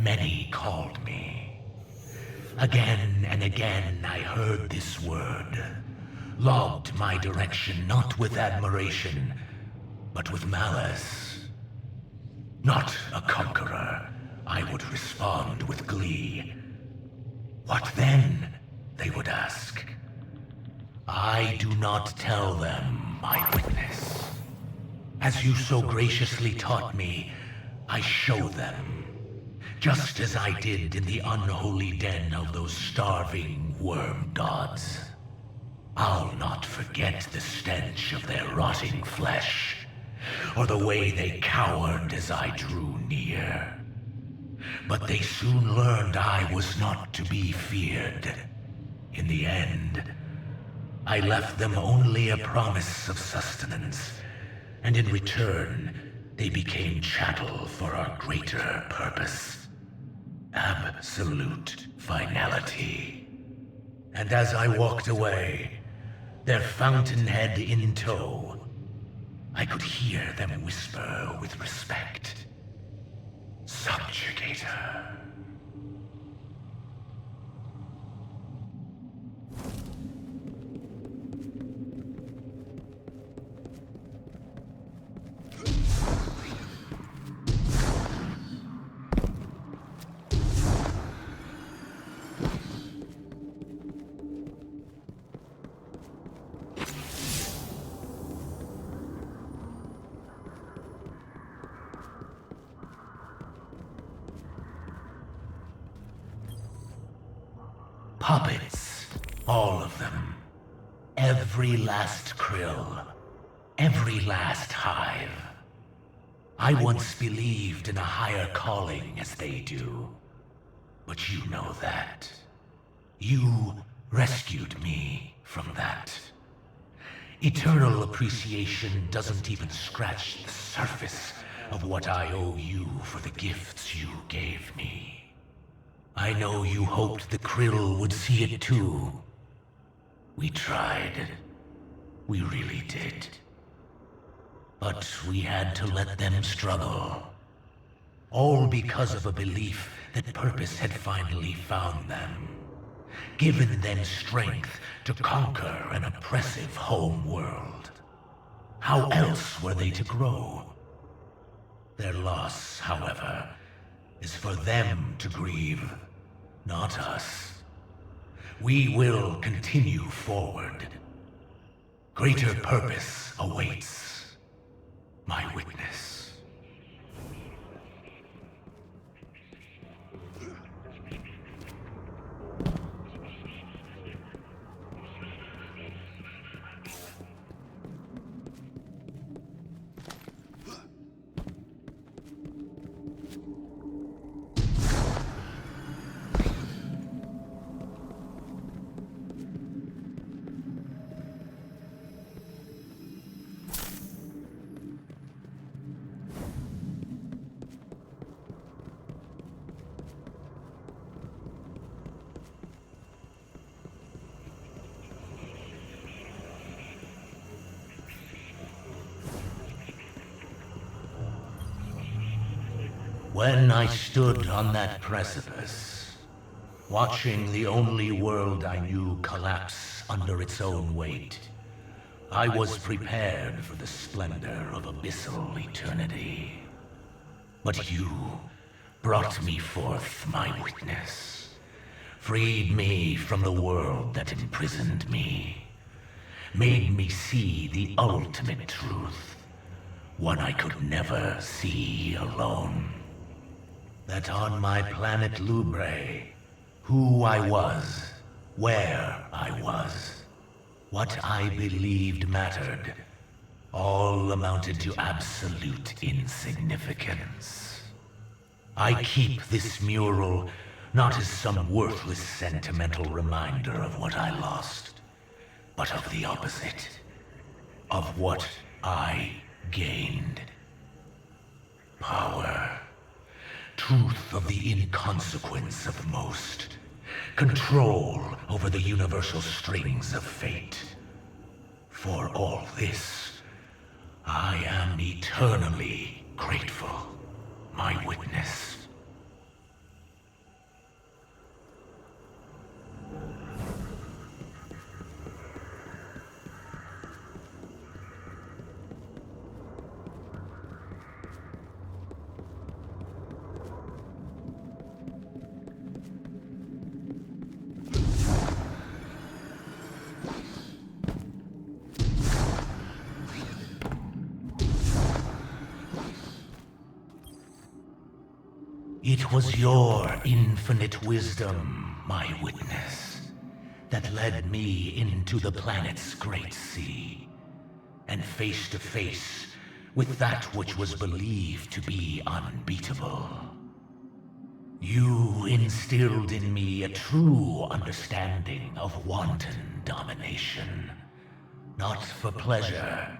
many called me. Again and again I heard this word, logged my direction not with admiration, but with malice. Not a conqueror, I would respond with glee. What then? They would ask. I do not tell them my witness. As you so graciously taught me, I show them, just as I did in the unholy den of those starving worm gods. I'll not forget the stench of their rotting flesh, or the way they cowered as I drew near. But they soon learned I was not to be feared. In the end, I left them only a promise of sustenance, and in return, they became chattel for our greater purpose. Absolute finality. And as I walked away, their fountainhead in tow, I could hear them whisper with respect. Subjugator. Puppets, all of them. Every last krill, every last hive. I once believed in a higher calling as they do, but you know that. You rescued me from that. Eternal appreciation doesn't even scratch the surface of what I owe you for the gifts you gave me. I know you hoped the krill would see it too. We tried. We really did. But we had to let them struggle. All because of a belief that purpose had finally found them, given them strength to conquer an oppressive home world. How else were they to grow? Their loss, however, is for them to grieve, not us. We will continue forward. Greater purpose awaits, my witness. When I stood on that precipice, watching the only world I knew collapse under its own weight, I was prepared for the splendor of abyssal eternity. But you brought me forth, my witness, freed me from the world that imprisoned me, made me see the ultimate truth, one I could never see alone. That on my planet Lubre, who I was, where I was, what I believed mattered, all amounted to absolute insignificance. I keep this mural not as some worthless sentimental reminder of what I lost, but of the opposite, of what I gained. Power. Truth of the inconsequence of most. Control over the universal strings of fate. For all this, I am eternally grateful, my witness. It was your infinite wisdom, my witness, that led me into the planet's great sea, and face to face with that which was believed to be unbeatable. You instilled in me a true understanding of wanton domination, not for pleasure,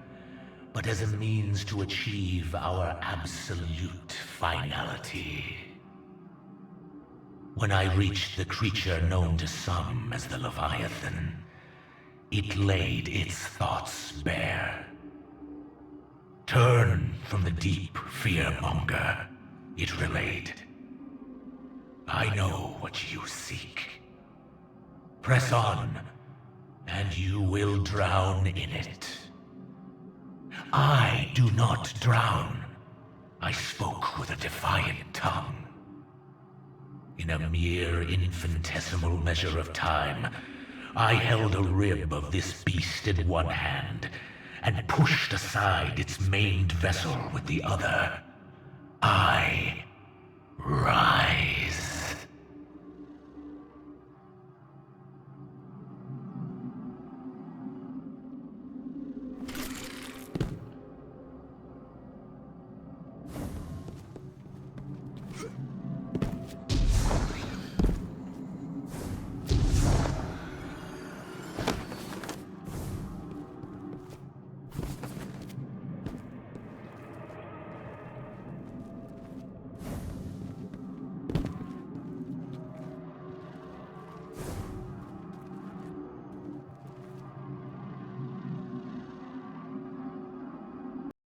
but as a means to achieve our absolute finality. When I reached the creature known to some as the Leviathan, it laid its thoughts bare. Turn from the deep fearmonger, it relayed. I know what you seek. Press on, and you will drown in it. I do not drown. I spoke with a defiant tongue. In a mere infinitesimal measure of time, I held a rib of this beast in one hand and pushed aside its maimed vessel with the other. I rise.